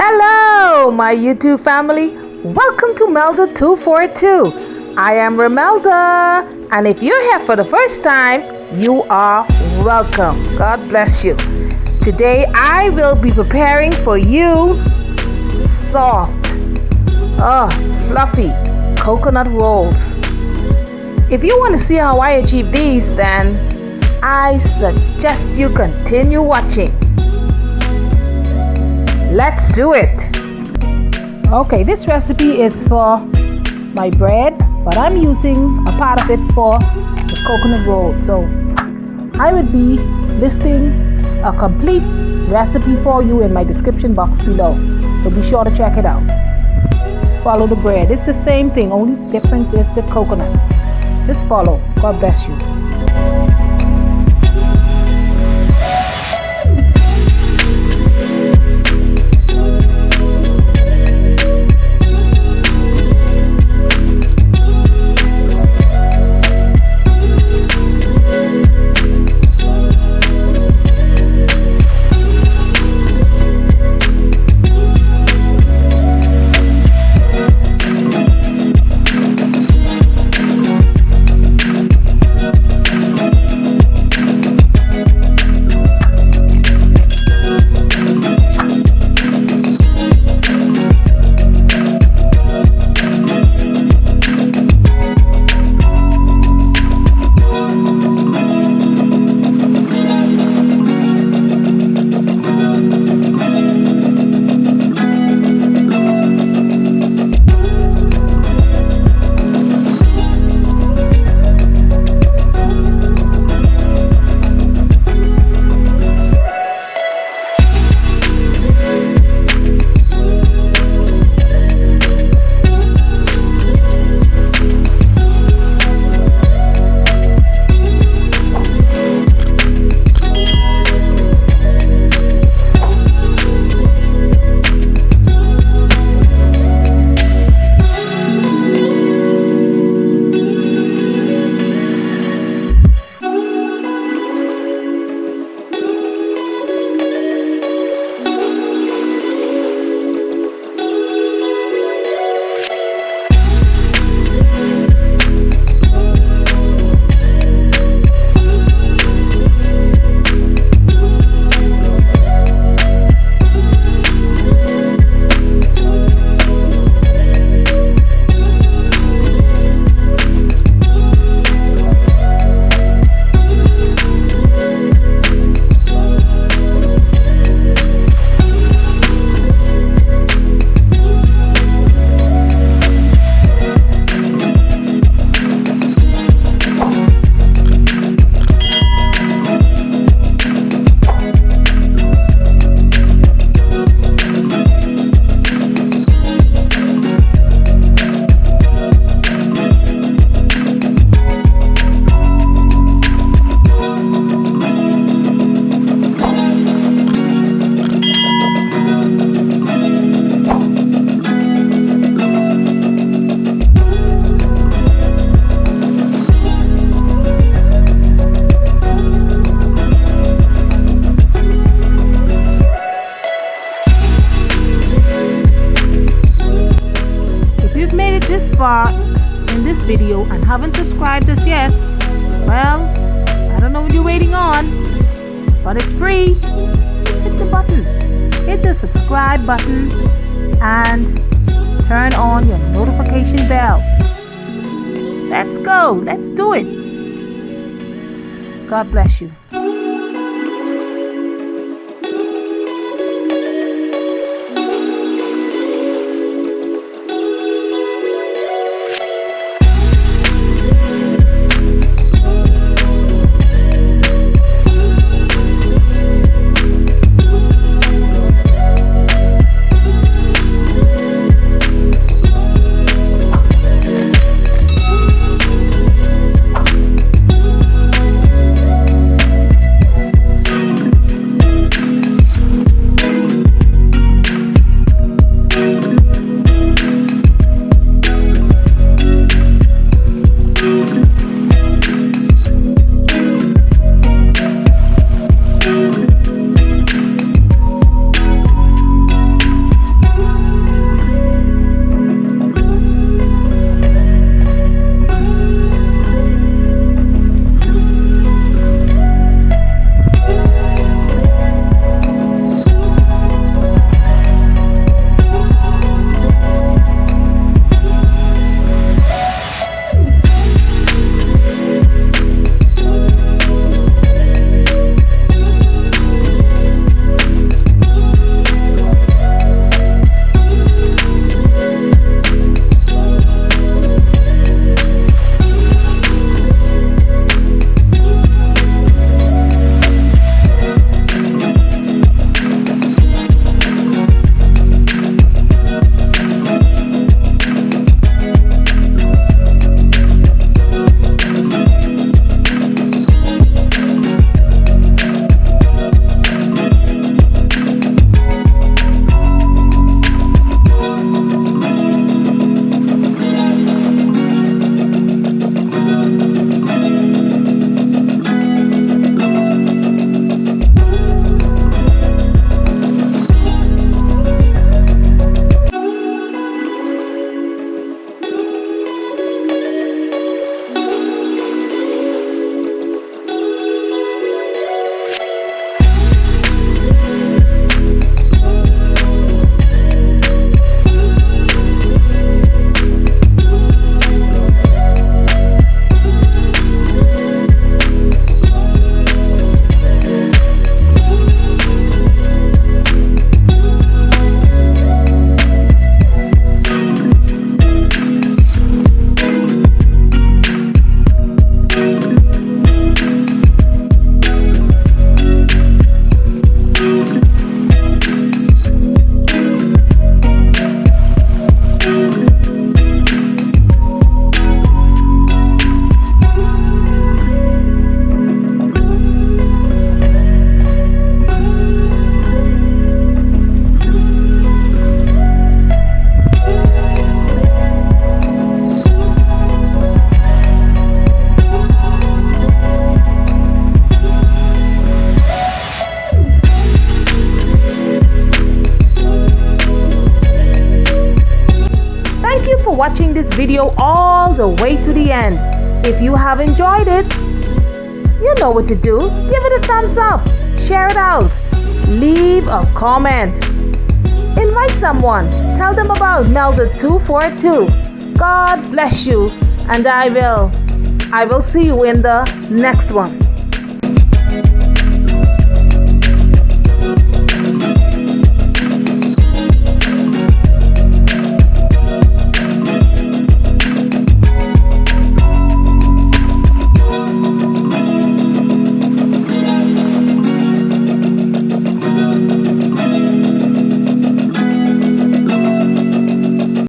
Hello, my YouTube family. Welcome to Melda 242. I am Melda, and if you're here for the first time, you are welcome. God bless you. Today, I will be preparing for you soft, fluffy coconut rolls. If you want to see how I achieve these, then I suggest you continue watching. Let's do it. Okay, this recipe is for my bread, but I'm using a part of it for the coconut roll. So I would be listing a complete recipe for you in my description box below. So be sure to check it out. Follow the bread. It's the same thing, only difference is the coconut. Just follow. God bless you. This far in this video and haven't subscribed us yet, well, I don't know what you're waiting on, but it's free. Just hit the button, hit the subscribe button, and turn on your notification bell. Let's go, let's do it. God bless you. watching this video all the way to the end. If you have enjoyed it, you know what to do. Give it a thumbs up, share it out, leave a comment, invite someone, tell them about Melda 242. God bless you, and I will see you in the next one.